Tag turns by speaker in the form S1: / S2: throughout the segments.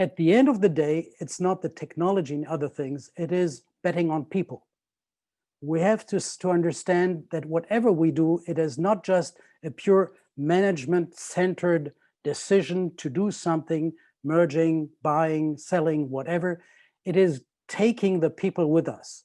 S1: at the end of the day, it's not the technology and other things, it is betting on people. We have to understand that whatever we do, it is not just a pure management-centered decision to do something, merging, buying, selling, whatever. It is taking the people with us.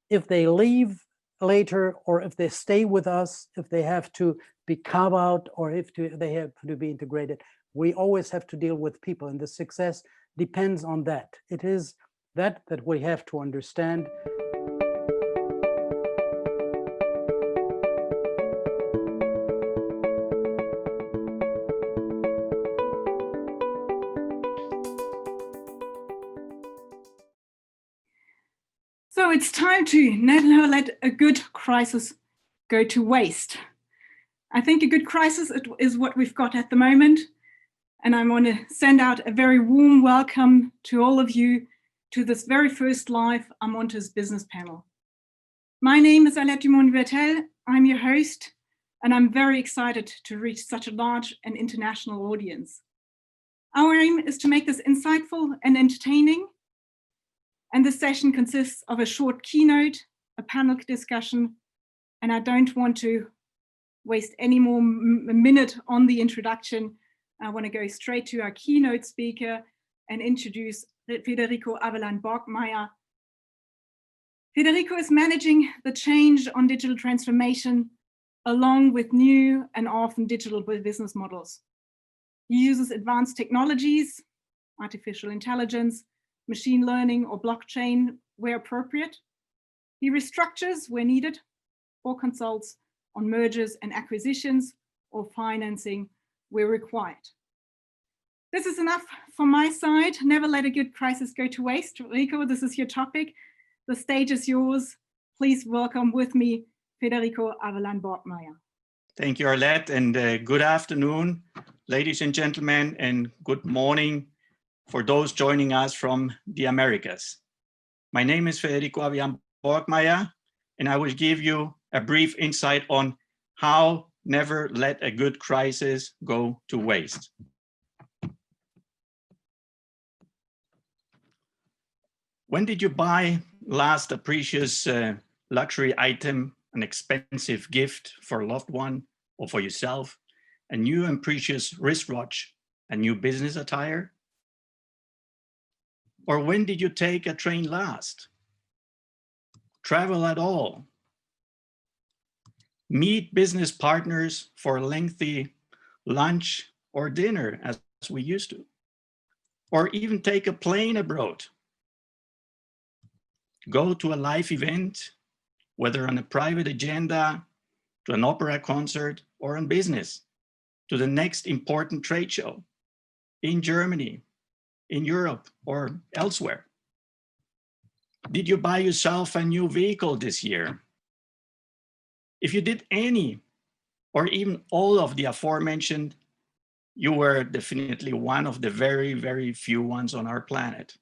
S1: If they leave later, or if they stay with us, if they have to be carved out, or if they have to be integrated, we always have to deal with people, and the success depends on that. It is that we have to understand.
S2: So it's time to never let a good crisis go to waste. I think a good crisis is what we've got at the moment. And I want to send out a very warm welcome to all of you to this very first live amontis business panel. My name is Verter. I'm your host, and I'm very excited to reach such a large and international audience. Our aim is to make this insightful and entertaining. And this session consists of a short keynote, a panel discussion, and I don't want to waste any more minute on the introduction. I want to go straight to our keynote speaker and introduce Federico Avellá Borgmeyer. Federico is managing the change on digital transformation along with new and often digital business models. He uses advanced technologies, artificial intelligence, machine learning, or blockchain where appropriate. He restructures where needed, or consults on mergers and acquisitions or financing where required. This is enough from my side. Never let a good crisis go to waste. Federico, this is your topic. The stage is yours. Please welcome with me Federico Avellá Borgmeyer.
S3: Thank you, Arlette, and good afternoon, ladies and gentlemen, and good morning for those joining us from the Americas. My name is Federico Avellá Borgmeyer, and I will give you a brief insight on how never let a good crisis go to waste. When did you buy last a precious luxury item, an expensive gift for a loved one or for yourself, a new and precious wristwatch, a new business attire? Or when did you take a train last? Travel at all? Meet business partners for a lengthy lunch or dinner as we used to? Or even take a plane abroad? Go to a live event, whether on a private agenda, to an opera concert, or on business, to the next important trade show in Germany, in Europe, or elsewhere? Did you buy yourself a new vehicle this year? If you did any, or even all of the aforementioned, you were definitely one of the very, very few ones on our planet.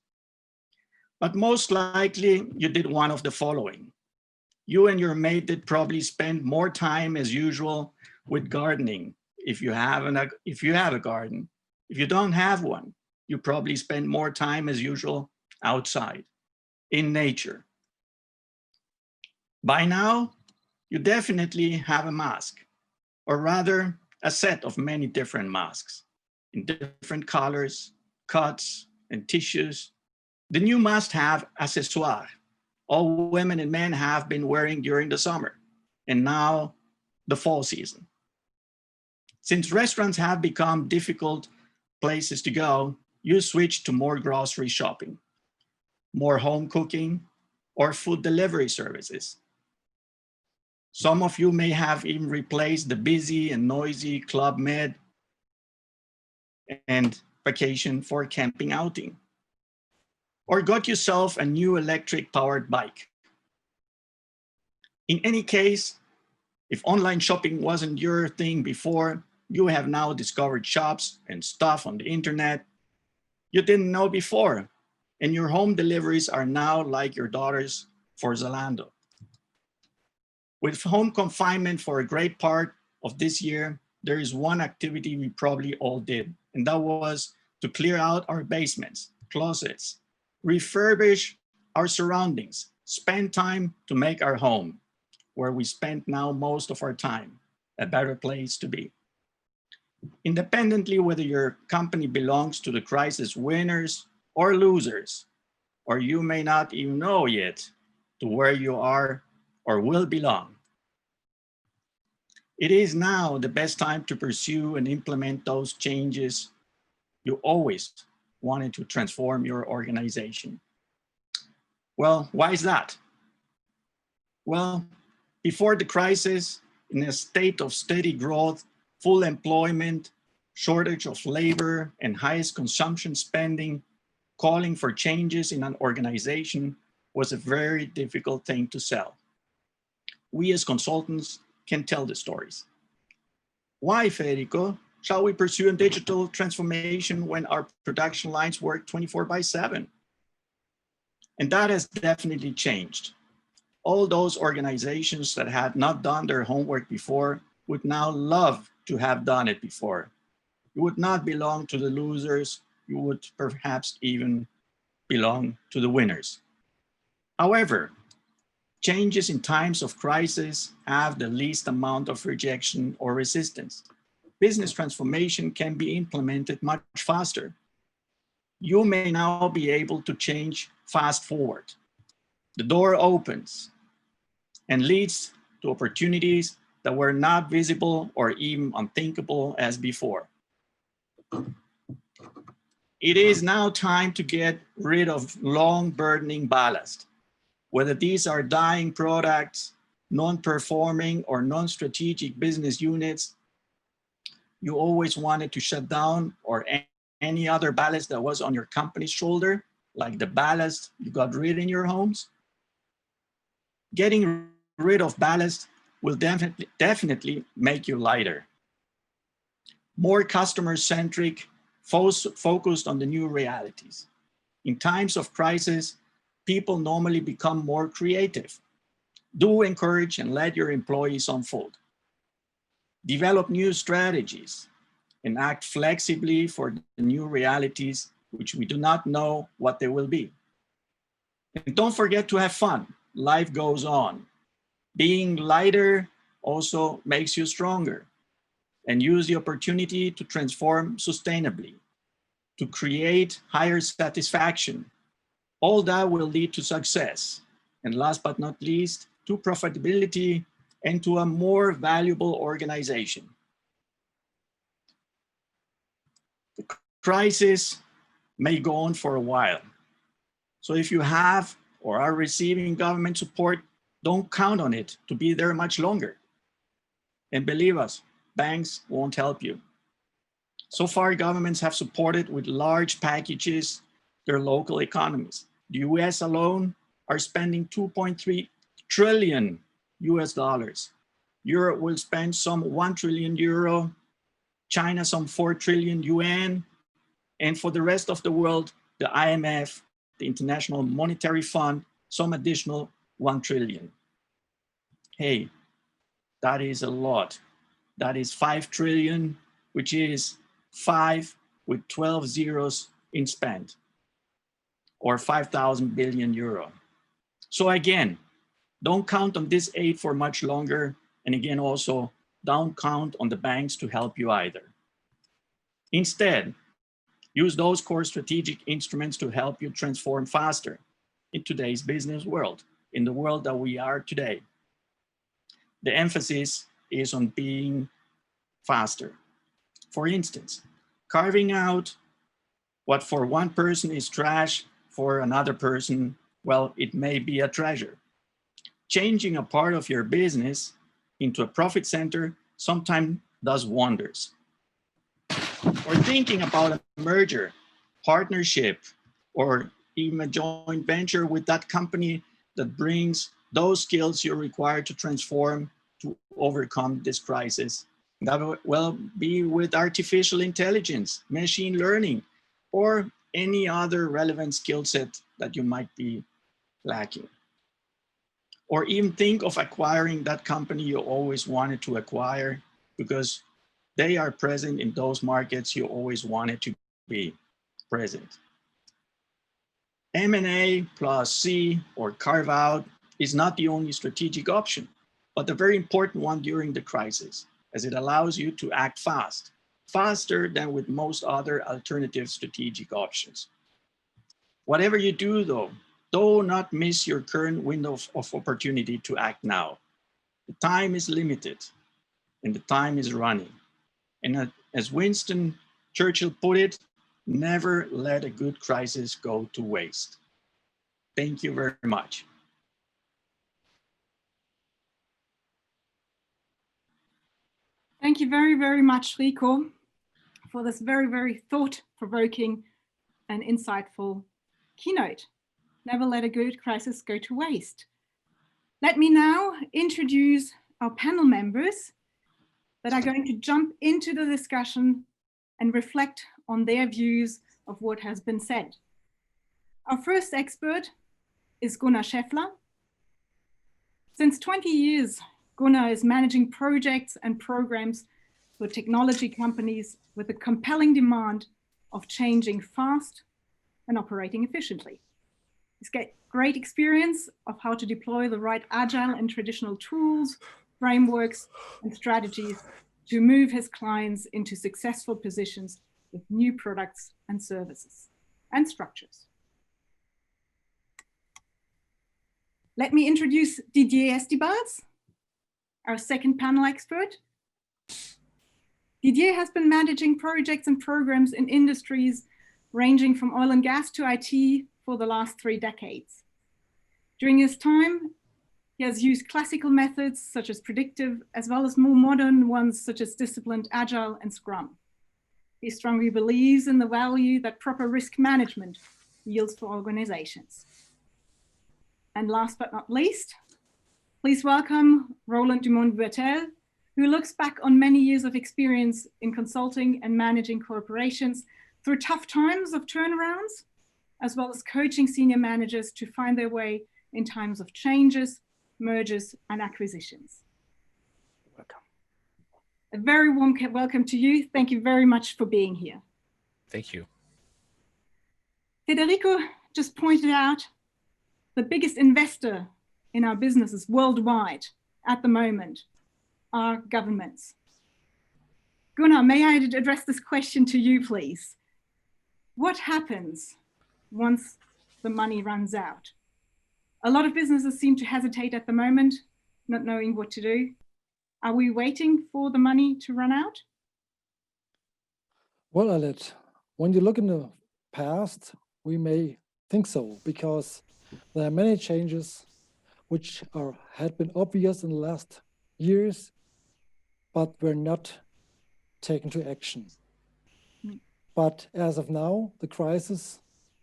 S3: But most likely you did one of the following. You and your mate did probably spend more time as usual with gardening, if you have a garden. If you don't have one, you probably spend more time as usual outside, in nature. By now, you definitely have a mask, or rather a set of many different masks in different colors, cuts, and tissues. The new must-have accessoire all women and men have been wearing during the summer, and now the fall season. Since restaurants have become difficult places to go, you switch to more grocery shopping, more home cooking, or food delivery services. Some of you may have even replaced the busy and noisy Club Med and vacation for a camping outing, or got yourself a new electric powered bike. In any case, if online shopping wasn't your thing before, you have now discovered shops and stuff on the internet you didn't know before, and your home deliveries are now like your daughter's for Zalando. With home confinement for a great part of this year, there is one activity we probably all did, and that was to clear out our basements, closets, refurbish our surroundings, spend time to make our home, where we spend now most of our time, a better place to be. Independently whether your company belongs to the crisis winners or losers, or you may not even know yet to where you are or will belong. It is now the best time to pursue and implement those changes you always wanted to transform your organization. Well, why is that? Well, before the crisis, in a state of steady growth, full employment, shortage of labor, and highest consumption spending, calling for changes in an organization was a very difficult thing to sell. We as consultants can tell the stories. Why, Federico, shall we pursue a digital transformation when our production lines work 24/7? And that has definitely changed. All those organizations that had not done their homework before would now love to have done it before. You would not belong to the losers, you would perhaps even belong to the winners. However, changes in times of crisis have the least amount of rejection or resistance. Business transformation can be implemented much faster. You may now be able to change fast forward. The door opens and leads to opportunities that were not visible or even unthinkable as before. It is now time to get rid of long burdening ballast. Whether these are dying products, non-performing or non-strategic business units you always wanted to shut down, or any other ballast that was on your company's shoulder, like the ballast you got rid in your homes. Getting rid of ballast will definitely make you lighter. More customer-centric, focused on the new realities. In times of crisis, people normally become more creative. Do encourage and let your employees unfold. Develop new strategies and act flexibly for the new realities, which we do not know what they will be. And don't forget to have fun. Life goes on. Being lighter also makes you stronger. And use the opportunity to transform sustainably, to create higher satisfaction. All that will lead to success. And last but not least, to profitability and to a more valuable organization. The crisis may go on for a while. So if you have or are receiving government support, don't count on it to be there much longer. And believe us, banks won't help you. So far, governments have supported with large packages their local economies. The US alone are spending 2.3 trillion US dollars. Europe will spend some 1 trillion euro, China some 4 trillion yuan, and for the rest of the world, the IMF, the International Monetary Fund, some additional 1 trillion. Hey, that is a lot. That is 5 trillion, which is 5 with 12 zeros in spend, or 5,000 billion euro. So again, don't count on this aid for much longer. And again, also, don't count on the banks to help you either. Instead, use those core strategic instruments to help you transform faster in today's business world, in the world that we are today. The emphasis is on being faster. For instance, carving out what for one person is trash, for another person, well, it may be a treasure. Changing a part of your business into a profit center sometimes does wonders. Or thinking about a merger, partnership, or even a joint venture with that company that brings those skills you require to transform to overcome this crisis. That will be with artificial intelligence, machine learning, or any other relevant skill set that you might be lacking. Or even think of acquiring that company you always wanted to acquire because they are present in those markets you always wanted to be present. M&A plus C or carve out is not the only strategic option, but a very important one during the crisis, as it allows you to act fast, faster than with most other alternative strategic options. Whatever you do though, do not miss your current window of opportunity to act now. The time is limited and the time is running. And as Winston Churchill put it, never let a good crisis go to waste. Thank you very much.
S2: Thank you very, very much, Rico, for this very, very thought-provoking and insightful keynote. Never let a good crisis go to waste. Let me now introduce our panel members that are going to jump into the discussion and reflect on their views of what has been said. Our first expert is Gunnar Scheffler. Since 20 years, Gunnar is managing projects and programs for technology companies with a compelling demand of changing fast and operating efficiently. He's got great experience of how to deploy the right agile and traditional tools, frameworks, and strategies to move his clients into successful positions with new products and services and structures. Let me introduce Didier Estibals, our second panel expert. Didier has been managing projects and programs in industries ranging from oil and gas to IT for the last 3 decades. During his time, he has used classical methods such as predictive, as well as more modern ones such as disciplined, agile, and Scrum. He strongly believes in the value that proper risk management yields for organizations. And last but not least, please welcome Roland du Mont-Vertel, who looks back on many years of experience in consulting and managing corporations through tough times of turnarounds, as well as coaching senior managers to find their way in times of changes, mergers, and acquisitions.
S1: Welcome.
S2: A very warm welcome to you. Thank you very much for being here.
S4: Thank you.
S2: Federico just pointed out the biggest investor in our businesses worldwide at the moment are governments. Gunnar, may I address this question to you, please? What happens once the money runs out? A lot of businesses seem to hesitate at the moment, not knowing what to do. Are we waiting for the money to run out?
S5: Well, Alet, when you look in the past, we may think so, because there are many changes which had been obvious in the last years, but were not taken to action. But as of now, the crisis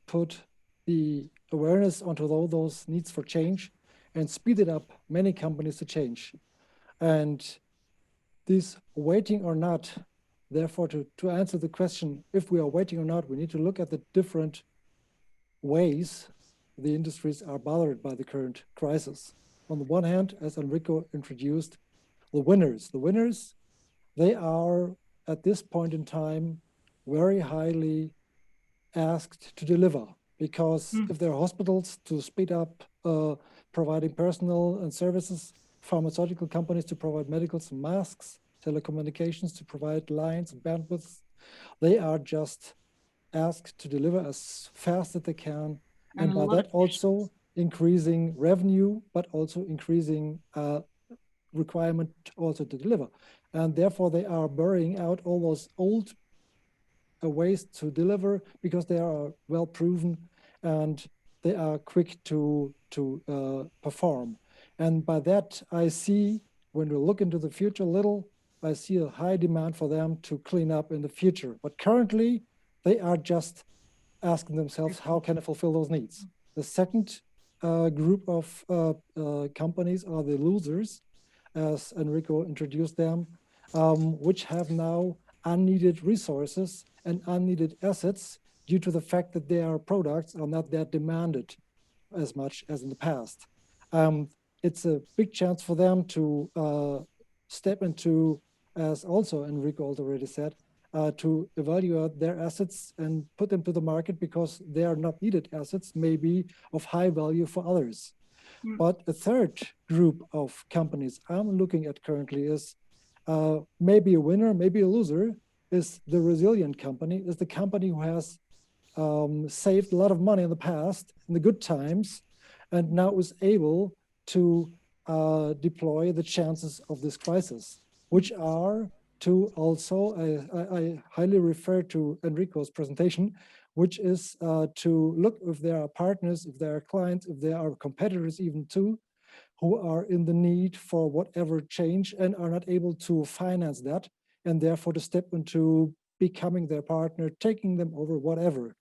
S5: put the awareness onto all those needs for change and speeded up many companies to change. And this waiting or not, therefore, to answer the question, if we are waiting or not, we need to look at the different ways the industries are bothered by the current crisis. On the one hand, as Enrico introduced, the winners. The winners, they are at this point in time very highly asked to deliver, because if there are hospitals to speed up providing personnel and services, pharmaceutical companies to provide medicals and masks, telecommunications to provide lines and bandwidths, they are just asked to deliver as fast as they can, and by that also increasing revenue, but also increasing requirement also to deliver. And therefore they are burying out all those old ways to deliver, because they are well proven and they are quick to perform. And by that I see, when we look into the future a little, I see a high demand for them to clean up in the future. But currently they are just asking themselves, how can I fulfill those needs? The second group of companies are the losers, as Enrico introduced them, which have now unneeded resources and unneeded assets due to the fact that their products are not that demanded as much as in the past. It's a big chance for them to step into, as also Enrico already said, to evaluate their assets and put them to the market because they are not needed assets, may be of high value for others. But a third group of companies I'm looking at currently is maybe a winner, maybe a loser, is the resilient company, is the company who has saved a lot of money in the past, in the good times, and now is able to deploy the chances of this crisis, which are to also, I highly refer to Enrico's presentation, which is to look if there are partners, if there are clients, if there are competitors even too, who are in the need for whatever change and are not able to finance that, and therefore to step into becoming their partner, taking them over, whatever.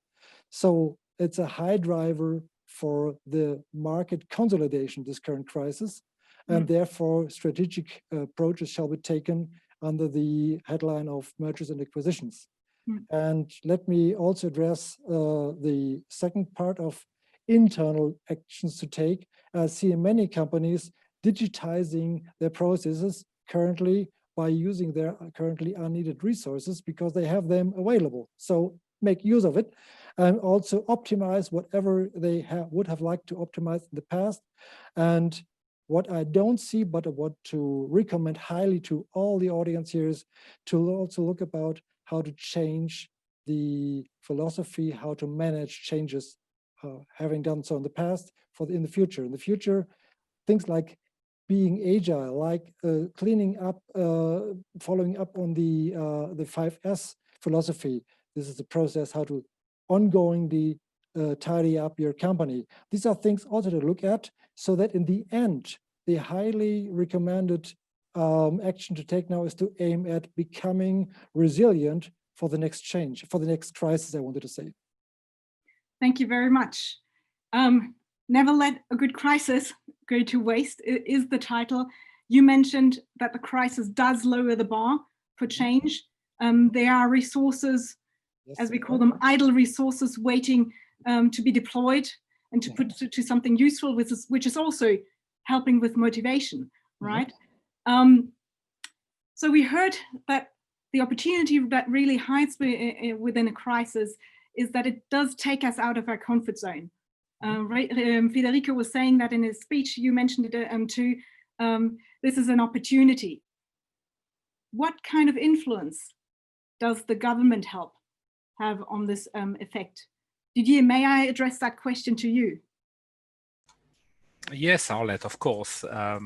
S5: So it's a high driver for the market consolidation, this current crisis, and therefore strategic approaches shall be taken under the headline of mergers and acquisitions. And let me also address the second part of internal actions to take. I see in many companies digitizing their processes currently by using their currently unneeded resources because they have them available. So make use of it and also optimize whatever they would have liked to optimize in the past. And what I don't see, but I want to recommend highly to all the audience here is to also look about how to change the philosophy, how to manage changes, having done so in the past, in the future. In the future, things like being agile, like cleaning up, following up on the 5S philosophy. This is the process how to ongoingly tidy up your company. These are things also to look at so that in the end, the highly recommended action to take now is to aim at becoming resilient for the next change, for the next crisis, I wanted to say.
S2: Thank you very much. Never let a good crisis go to waste is the title. You mentioned that the crisis does lower the bar for change. There are resources, yes, as we call them, idle resources waiting to be deployed and to put to something useful, which is also helping with motivation, right? So we heard that the opportunity that really hides within a crisis is that it does take us out of our comfort zone. Right? Federico was saying that in his speech, you mentioned it too. This is an opportunity. What kind of influence does the government help have on this effect? Didier, may I address that question to you?
S4: Yes, Arlette, of course. I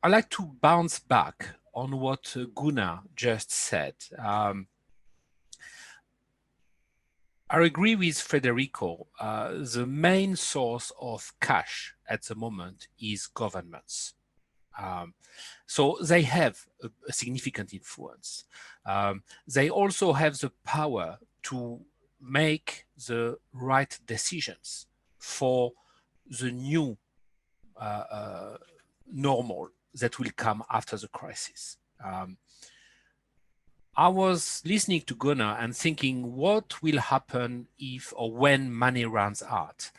S4: like to bounce back on what Gunnar just said. I agree with Federico. The main source of cash at the moment is governments. So they have a significant influence. They also have the power to make the right decisions for the new normal that will come after the crisis. I was listening to Gunnar and thinking what will happen if or when money runs out.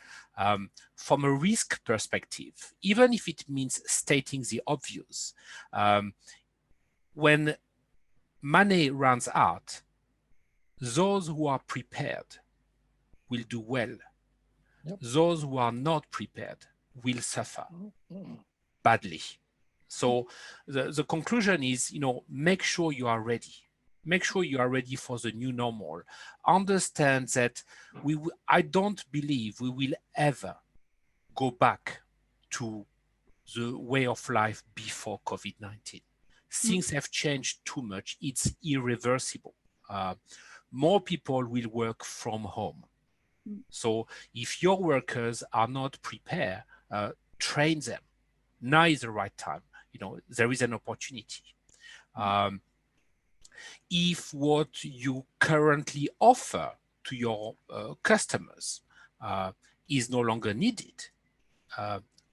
S4: From a risk perspective, even if it means stating the obvious, when money runs out, those who are prepared will do well. Yep. Those who are not prepared will suffer badly. So the conclusion is, make sure you are ready. Make sure you are ready for the new normal. Understand that I don't believe we will ever go back to the way of life before COVID-19. Things have changed too much. It's irreversible. More people will work from home. So if your workers are not prepared, train them. Now is the right time. There is an opportunity. If what you currently offer to your customers is no longer needed,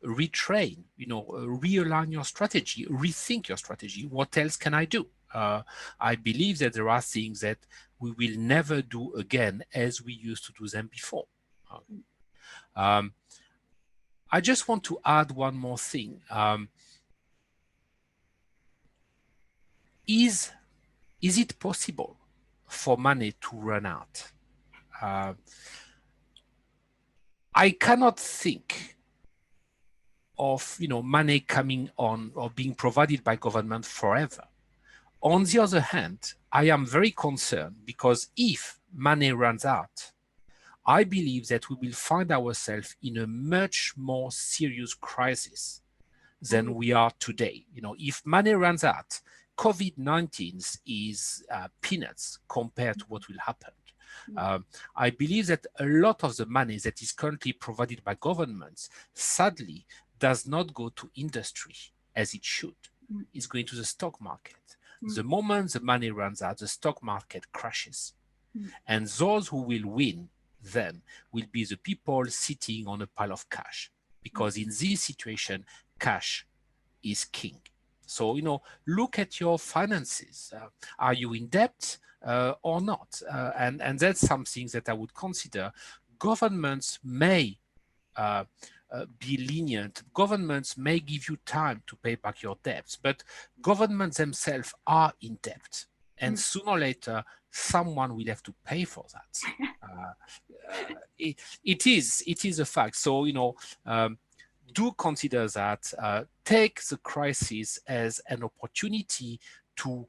S4: retrain, realign your strategy, rethink your strategy. What else can I do? I believe that there are things that we will never do again as we used to do them before. I just want to add one more thing. is it possible for money to run out? I cannot think of money coming on or being provided by government forever. On the other hand, I am very concerned because if money runs out, I believe that we will find ourselves in a much more serious crisis than we are today. If money runs out, COVID-19 is peanuts compared to what will happen. I believe that a lot of the money that is currently provided by governments, sadly, does not go to industry as it should. It's going to the stock market. The moment the money runs out, the stock market crashes. And those who will win then will be the people sitting on a pile of cash. Because in this situation, cash is king. So, look at your finances. Are you in debt or not? And that's something that I would consider. Governments may be lenient. Governments may give you time to pay back your debts, but governments themselves are in debt. And sooner or later, someone will have to pay for that. It is a fact. So, do consider that, take the crisis as an opportunity to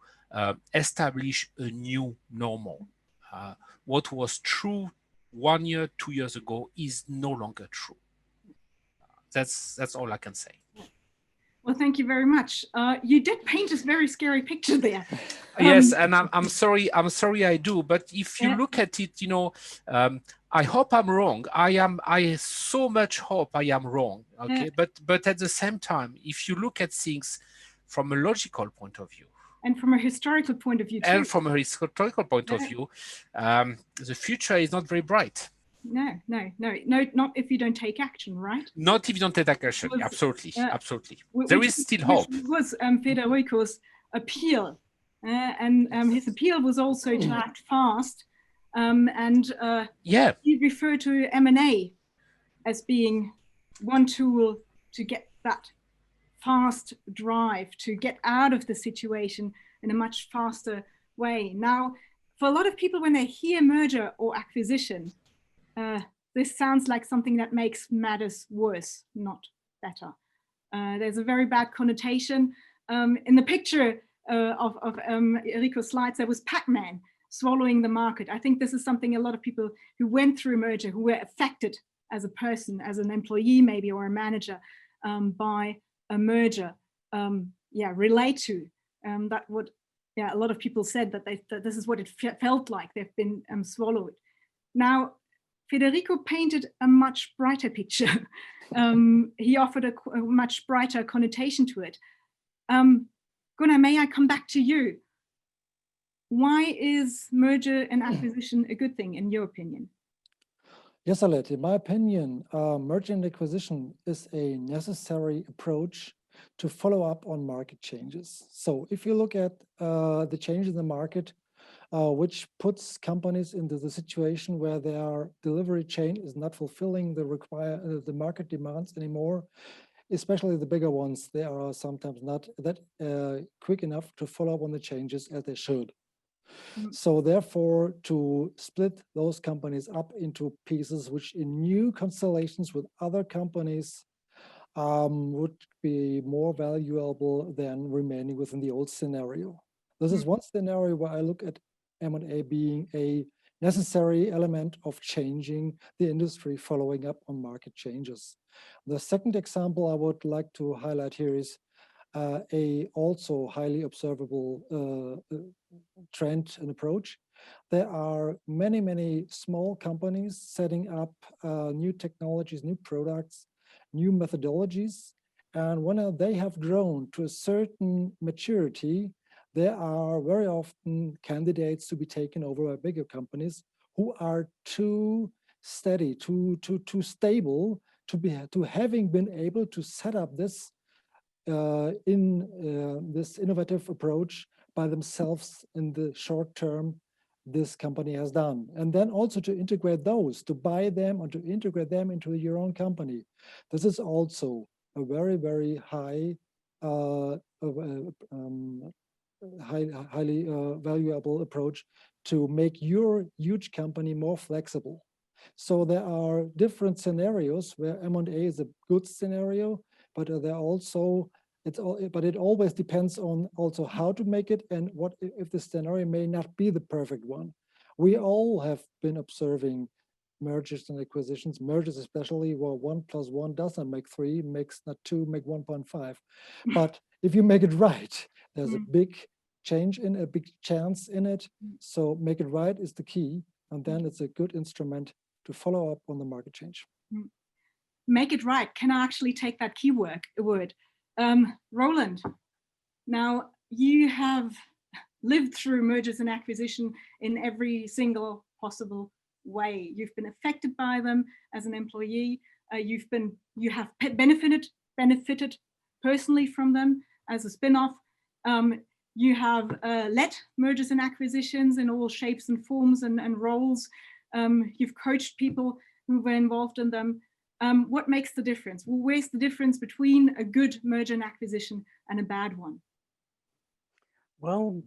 S4: establish a new normal. What was true 1 year, 2 years ago is no longer true. That's all I can say.
S2: Well, thank you very much. You did paint a very scary picture there.
S4: Yes, and I'm sorry I do, but if you look at it, I hope I'm wrong. I so much hope I am wrong. Okay, but at the same time, if you look at things from a logical point of view,
S2: and from a historical point of view too.
S4: And from a historical point of view, the future is not very bright.
S2: No, not if you don't take action, right?
S4: Not if you don't take action, absolutely. There is still hope.
S2: Which was Federico's appeal. And his appeal was also to act fast. He referred to M&A as being one tool to get that fast drive, to get out of the situation in a much faster way. Now, for a lot of people, when they hear merger or acquisition, this sounds like something that makes matters worse, not better. There's a very bad connotation. In the picture of Enrico's slides, there was Pac-Man swallowing the market. I think this is something a lot of people who went through a merger, who were affected as a person, as an employee maybe, or a manager by a merger, relate to. A lot of people said that this is what it felt like. They've been swallowed. Now, Federico painted a much brighter picture. He offered a much brighter connotation to it. Gunnar, may I come back to you? Why is merger and acquisition a good thing, in your opinion?
S5: Yes, Alette, in my opinion, merger and acquisition is a necessary approach to follow up on market changes. So if you look at the change in the market, which puts companies into the situation where their delivery chain is not fulfilling the market demands anymore, especially the bigger ones, they are sometimes not that quick enough to follow up on the changes as they should. So therefore, to split those companies up into pieces, which in new constellations with other companies would be more valuable than remaining within the old scenario. This is one scenario where I look at M&A being a necessary element of changing the industry, following up on market changes. The second example I would like to highlight here is a also highly observable trend and approach. There are many small companies setting up new technologies, new products, new methodologies, and when they have grown to a certain maturity, there are very often candidates to be taken over by bigger companies who are too steady, too stable to having been able to set up this this innovative approach by themselves in the short term this company has done. And then also to integrate those, to buy them or to integrate them into your own company. This is also a very high highly valuable approach to make your huge company more flexible. So there are different scenarios where M&A is a good scenario, but there are also but it always depends on also how to make it and what if the scenario may not be the perfect one. We all have been observing mergers and acquisitions, mergers especially where 1 + 1 doesn't make 3, makes not 2, make 1.5. But if you make it right, there's a big change in a big chance in it. So make it right is the key. And then it's a good instrument to follow up on the market change.
S2: Make it right. Can I actually take that keyword? Roland, now you have lived through mergers and acquisition in every single possible way. You've been affected by them as an employee. You have benefited personally from them as a spin-off. You have led mergers and acquisitions in all shapes and forms and roles. You've coached people who were involved in them. What makes the difference? Well, where's the difference between a good merger and acquisition and a bad one?
S1: Well,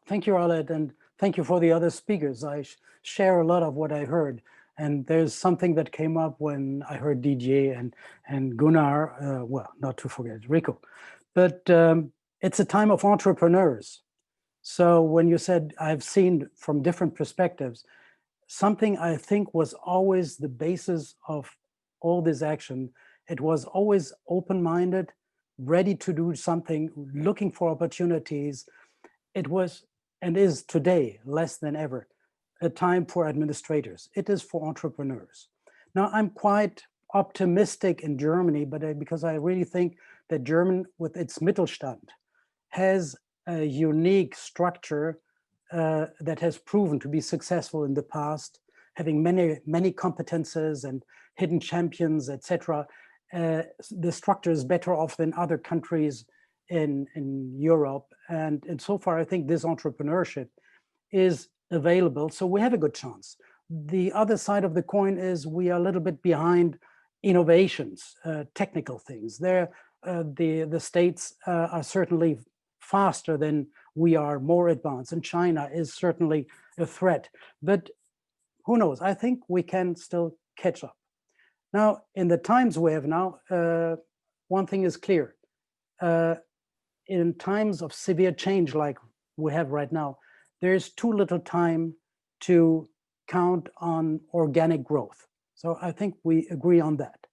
S1: thank you, Roland, and thank you for the other speakers. I share a lot of what I heard. And there's something that came up when I heard Didier and Gunnar, well, not to forget Rico. But it's a time of entrepreneurs. So when you said I've seen from different perspectives, something I think was always the basis of all this action, it was always open-minded, ready to do something, looking for opportunities. It was and is today, less than ever, a time for administrators. It is for entrepreneurs. Now, I'm quite optimistic in Germany, but because I really think that Germany, with its Mittelstand, has a unique structure that has proven to be successful in the past, having many competences and hidden champions, etc. The structure is better off than other countries in Europe. And so far, I think this entrepreneurship is available. So we have a good chance. The other side of the coin is we are a little bit behind innovations, technical things. The States are certainly faster than we are, more advanced, and China is certainly a threat. But who knows? I think we can still catch up. Now, in the times we have now, one thing is clear. In times of severe change like we have right now, there is too little time to count on organic growth. So I think we agree on that.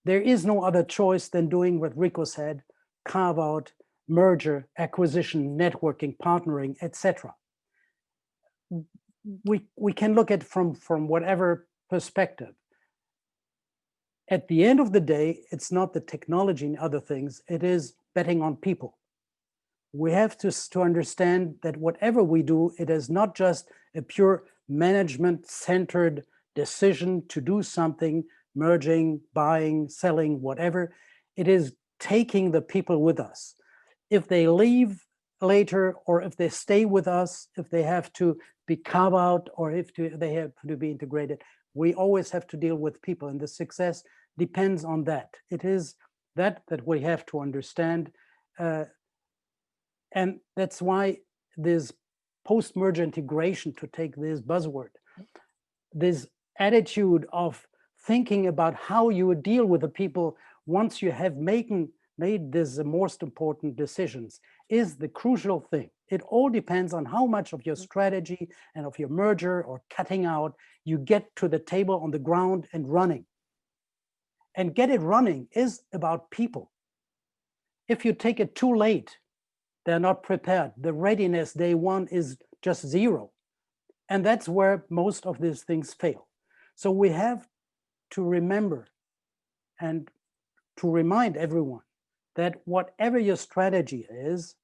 S1: There is no other choice than doing what Rico said, carve out, merger, acquisition, networking, partnering, etc. We can look at from whatever perspective. At the end of the day, it's not the technology and other things, it is betting on people. We have to understand that whatever we do, it is not just a pure management-centered decision to do something, merging, buying, selling, whatever. It is taking the people with us. If they leave later, or if they stay with us, if they have to be carved out, or if they have to be integrated, we always have to deal with people, and the success depends on that. It is that we have to understand. And that's why this post-merger integration, to take this buzzword, this attitude of thinking about how you would deal with the people once you have made this the most important decisions, is the crucial thing. It all depends on how much of your strategy and of your merger or cutting out you get to the table on the ground and running. And get it running is about people. If you take it too late, they're not prepared. The readiness day one is just zero. And that's where most of these things fail. So we have to remember and to remind everyone that whatever your strategy is,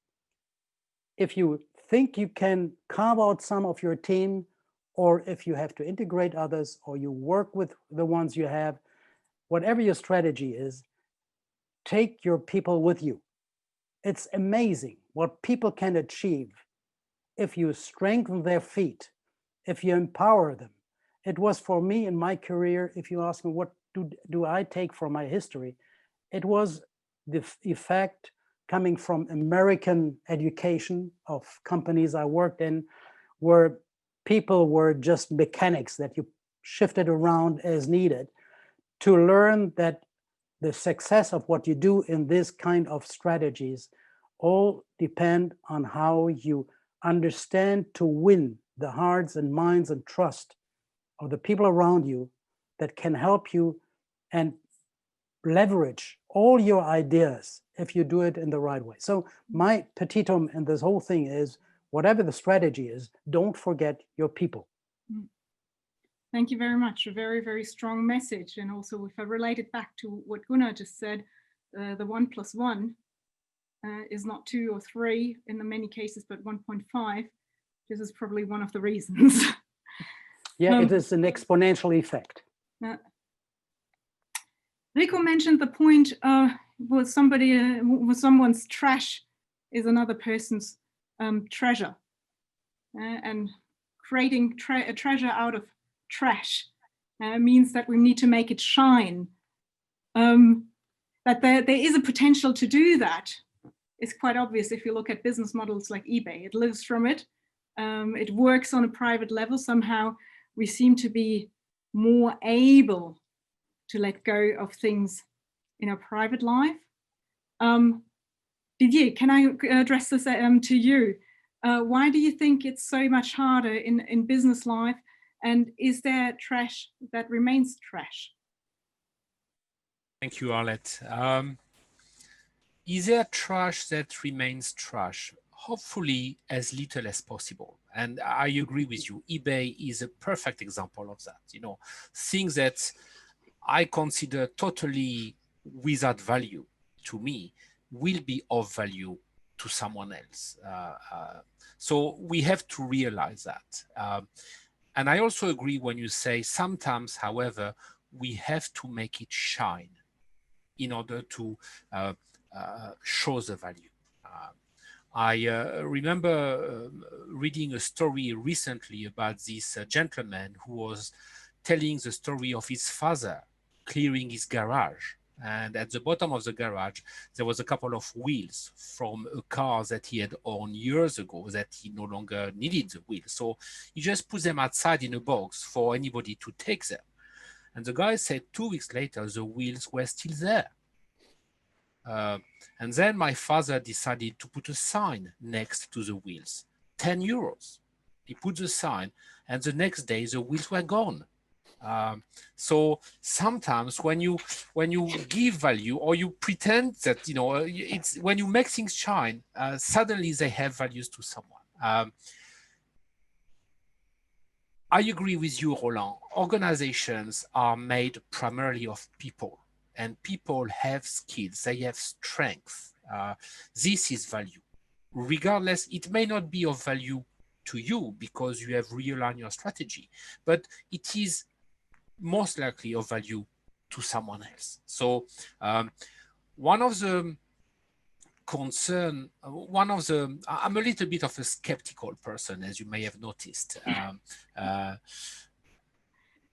S1: if you think you can carve out some of your team, or if you have to integrate others, or you work with the ones you have, whatever your strategy is, take your people with you. It's amazing what people can achieve if you strengthen their feet, if you empower them. It was for me in my career, if you ask me what do I take from my history, it was the effect coming from American education of companies I worked in, where people were just mechanics that you shifted around as needed, to learn that the success of what you do in this kind of strategies all depend on how you understand to win the hearts and minds and trust of the people around you that can help you and leverage all your ideas if you do it in the right way. So my petitum in this whole thing is, whatever the strategy is, don't forget your people.
S2: Thank you very much. A very, very strong message. And also, if I relate it back to what Gunnar just said, the 1 + 1 is not 2 or 3 in the many cases, but 1.5. This is probably one of the reasons.
S1: Yeah, it is an exponential effect.
S2: Rico mentioned the point was someone's trash is another person's treasure, and creating a treasure out of trash means that we need to make it shine. That there is a potential to do that. It's quite obvious if you look at business models like eBay. It lives from it. It works on a private level. Somehow we seem to be more able to let go of things in our private life. Didier, can I address this to you? Why do you think it's so much harder in business life? And is there trash that remains trash?
S4: Thank you, Arlette. Is there trash that remains trash? Hopefully as little as possible. And I agree with you. eBay is a perfect example of that. You know, things that I consider totally without value to me will be of value to someone else. So we have to realize that. And I also agree when you say sometimes, however, we have to make it shine in order to show the value. I remember reading a story recently about this gentleman who was telling the story of his father clearing his garage. And at the bottom of the garage, there was a couple of wheels from a car that he had owned years ago that he no longer needed the wheels. So he just put them outside in a box for anybody to take them. And the guy said 2 weeks later, the wheels were still there. And then my father decided to put a sign next to the wheels, 10 euros. He put the sign, and the next day the wheels were gone. So sometimes when you give value or you pretend that, you know, it's when you make things shine, suddenly they have values to someone. I agree with you, Roland. Organizations are made primarily of people, and people have skills, they have strength. This is value. Regardless, it may not be of value to you because you have realigned your strategy, but it is most likely of value to someone else. So one of the concern, I'm a little bit of a skeptical person, as you may have noticed.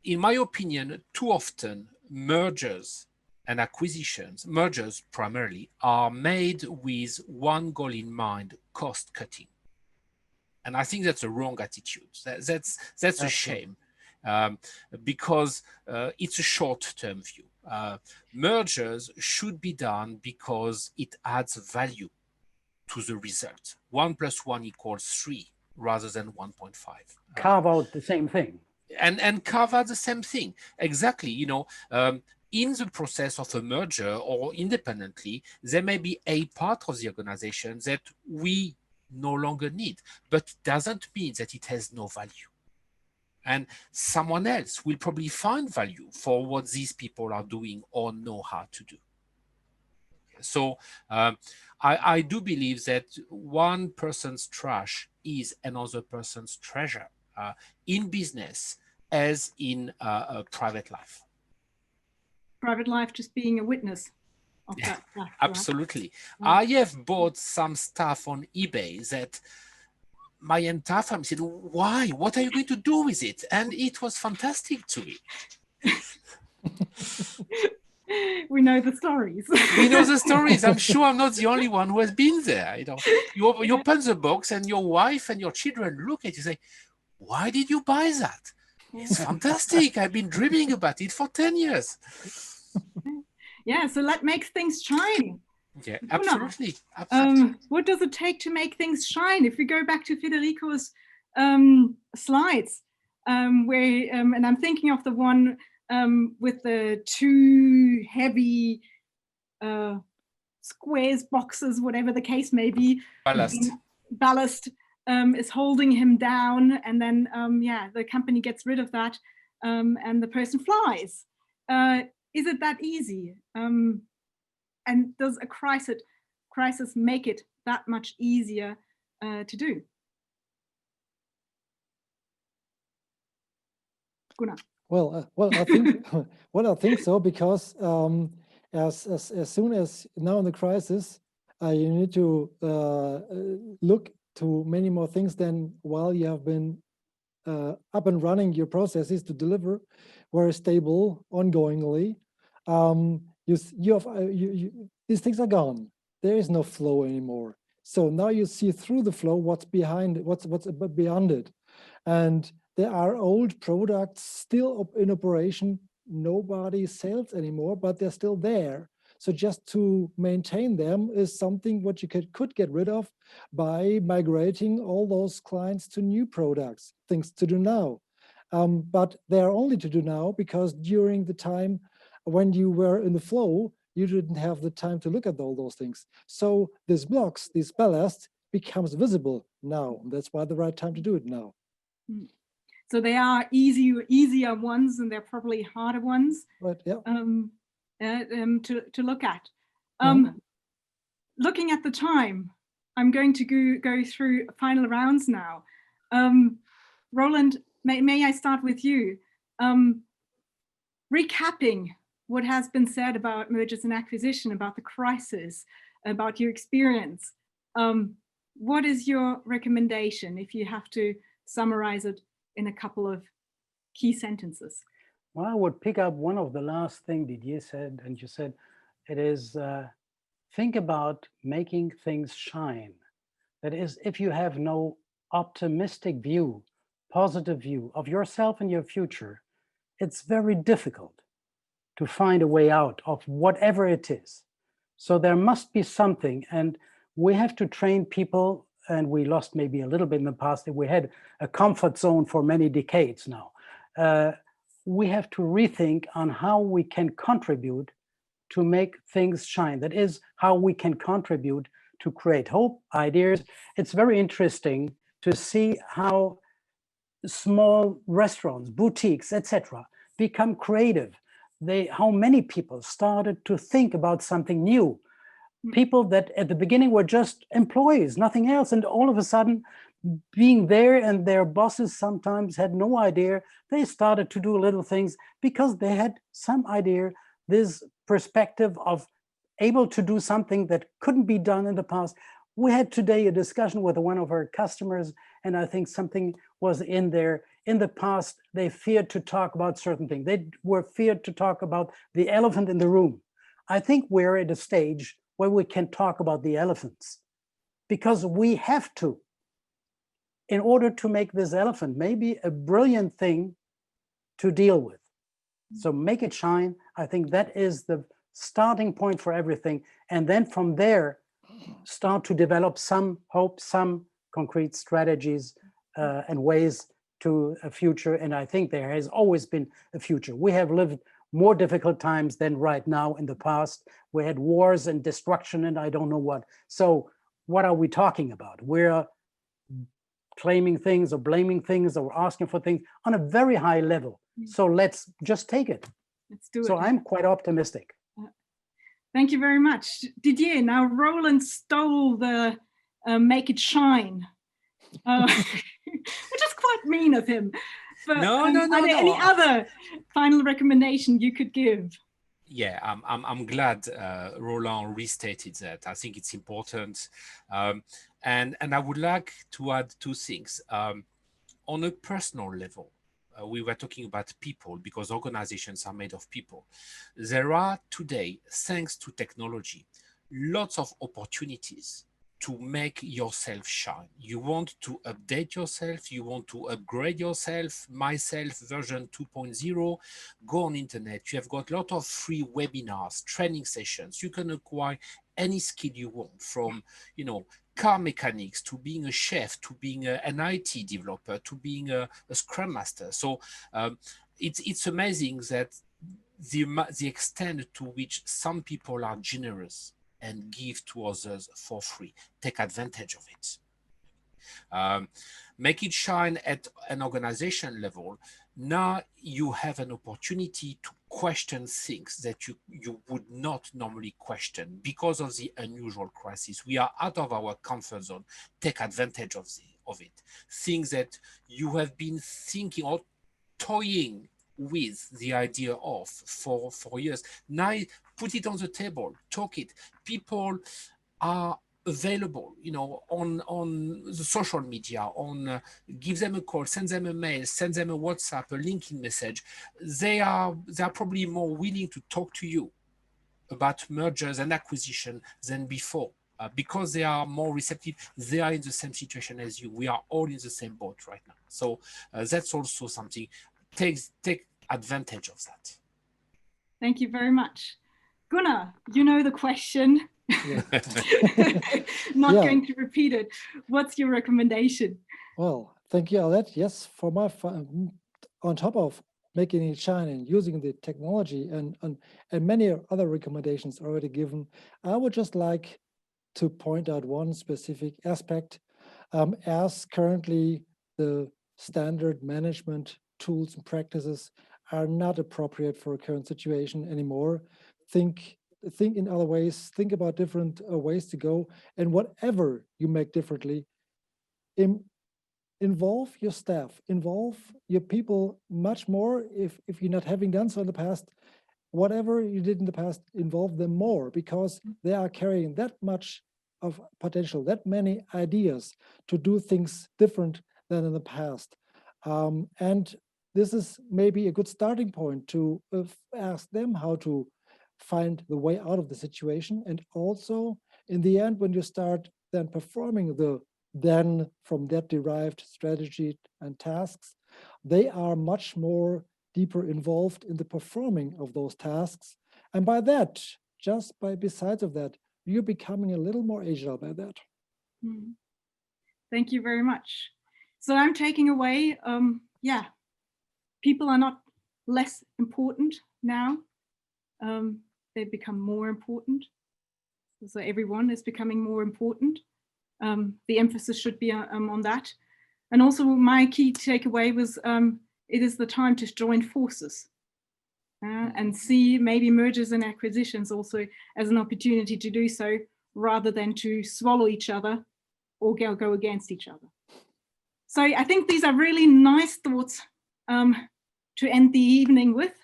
S4: In my opinion, too often mergers and acquisitions, mergers primarily, are made with one goal in mind: cost cutting. And I think that's a wrong attitude. That's a shame. Because it's a short-term view. Mergers should be done because it adds value to the result. 1 + 1 = 3 rather than 1.5.
S1: Carve out the same thing.
S4: And carve out the same thing. Exactly. You know, in the process of a merger or independently, there may be a part of the organization that we no longer need, but it doesn't mean that it has no value. And someone else will probably find value for what these people are doing or know how to do. So I do believe that one person's trash is another person's treasure in business as in private life.
S2: Private life just being a witness of that fact, right?
S4: Absolutely. I have bought some stuff on eBay that my entire family said, why? What are you going to do with it? And it was fantastic to me.
S2: We know the stories.
S4: We know the stories. I'm sure I'm not the only one who has been there. You open the box and your wife and your children look at you and say, why did you buy that? It's fantastic. I've been dreaming about it for 10 years.
S2: Yeah, so that makes things shine.
S4: Yeah, absolutely. Absolutely.
S2: What does it take to make things shine? If we go back to Federico's slides, where, and I'm thinking of the one with the two heavy squares, boxes, whatever the case may be. Ballast is holding him down, and then yeah, the company gets rid of that, and the person flies. Is it that easy? And does a crisis make it that much easier to do? Gunnar.
S5: Well, I think I think so, because as soon as now in the crisis, you need to look to many more things than while you have been up and running your processes to deliver very stable ongoingly. These things are gone. There is no flow anymore. So now you see through the flow what's behind it, what's beyond it. And there are old products still in operation. Nobody sells anymore, but they're still there. So just to maintain them is something what you could get rid of by migrating all those clients to new products, things to do now. But they're only to do now because during the time when you were in the flow, you didn't have the time to look at all those things. So these blocks, this ballast becomes visible now. That's why the right time to do it now.
S2: So they are easier ones, and they're probably harder ones.
S5: Right, yeah.
S2: To look at. Looking at the time, I'm going to go through final rounds now. Roland, may I start with you? Recapping what has been said about mergers and acquisition, about the crisis, about your experience. What is your recommendation if you have to summarize it in a couple of key sentences?
S1: Well, I would pick up one of the last thing Didier said, and you said, it is think about making things shine. That is, if you have no optimistic view, positive view of yourself and your future, it's very difficult to find a way out of whatever it is. So there must be something, and we have to train people, and we lost maybe a little bit in the past. We had a comfort zone for many decades now. We have to rethink on how we can contribute to make things shine. That is how we can contribute to create hope, ideas. It's very interesting to see how small restaurants, boutiques, etc., become creative. How many people started to think about something new. People that at the beginning were just employees, nothing else, and all of a sudden, being there, and their bosses sometimes had no idea, they started to do little things because they had some idea, this perspective of able to do something that couldn't be done in the past. We had today a discussion with one of our customers, and I think something was in there. In the past, they feared to talk about certain things. They were feared to talk about the elephant in the room. I think we're at a stage where we can talk about the elephants, because we have to, in order to make this elephant maybe a brilliant thing to deal with. So make it shine. I think that is the starting point for everything. And then from there, start to develop some hope, some concrete strategies and ways to a future. And I think there has always been a future. We have lived more difficult times than right now in the past. We had wars and destruction and I don't know what. So what are we talking about? We're claiming things or blaming things or asking for things on a very high level. So let's just take it.
S2: Let's do it.
S1: So I'm quite optimistic.
S2: Thank you very much. Didier, now Roland stole the make it shine, which is quite mean of him. But
S4: No.
S2: Are there any other final recommendation you could give?
S4: Yeah, I'm glad Roland restated that. I think it's important. And I would like to add two things. On a personal level, we were talking about people because organizations are made of people. There are today, thanks to technology, lots of opportunities to make yourself shine. You want to update yourself, you want to upgrade yourself, myself version 2.0, go on internet. You have got a lot of free webinars, training sessions. You can acquire any skill you want, from, you know, car mechanics to being a chef, to being an IT developer, to being a Scrum Master. So it's amazing that the extent to which some people are generous and give to others for free. Take advantage of it. Make it shine at an organization level. Now you have an opportunity to question things that you would not normally question because of the unusual crisis. We are out of our comfort zone. Take advantage of it. Things that you have been thinking or toying with the idea of for years. Now put it on the table, talk it. People are available, you know, on the social media, give them a call, send them a mail, send them a WhatsApp, a LinkedIn message. They are probably more willing to talk to you about mergers and acquisition than before, because they are more receptive. They are in the same situation as you. We are all in the same boat right now. So that's also something. Take advantage of that.
S2: Thank you very much. Gunnar, you know the question.
S5: Yeah.
S2: Not
S5: Yeah.
S2: going to repeat it. What's your recommendation?
S5: Well, thank you, Alette. Yes, for my on top of making it shine and using the technology and many other recommendations already given, I would just like to point out one specific aspect. As currently the standard management tools and practices are not appropriate for a current situation anymore. Think in other ways, think about different ways to go, and whatever you make differently, involve your staff, involve your people much more. If you're not having done so in the past, whatever you did in the past, involve them more, because they are carrying that much of potential, that many ideas to do things different than in the past. And this is maybe a good starting point to ask them how to find the way out of the situation. And also, in the end, when you start then performing the then from that derived strategy and tasks, they are much more deeper involved in the performing of those tasks. And by that, just by besides of that, you're becoming a little more agile by that.
S2: Thank you very much. So I'm taking away, people are not less important now. They've become more important. So everyone is becoming more important. The emphasis should be on that. And also my key takeaway was it is the time to join forces and see maybe mergers and acquisitions also as an opportunity to do so, rather than to swallow each other or go against each other. So I think these are really nice thoughts to end the evening with.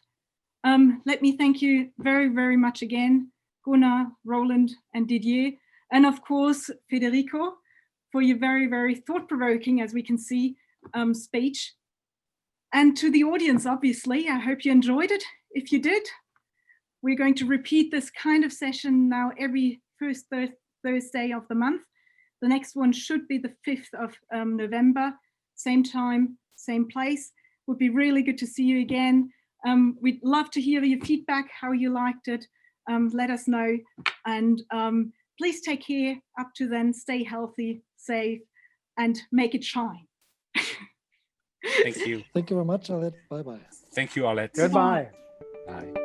S2: Let me thank you very, very much again, Gunnar, Roland, and Didier. And of course, Federico, for your very, very thought-provoking, as we can see, speech. And to the audience, obviously, I hope you enjoyed it. If you did, we're going to repeat this kind of session now every first Thursday of the month. The next one should be the 5th of November, same time, same place. Would be really good to see you again. We'd love to hear your feedback, how you liked it. Let us know. And please take care. Up to then, stay healthy, safe, and make it shine.
S4: Thank you.
S5: Thank you very much, Alette. Bye-bye.
S4: Thank you, Alette.
S1: Goodbye.
S4: Bye.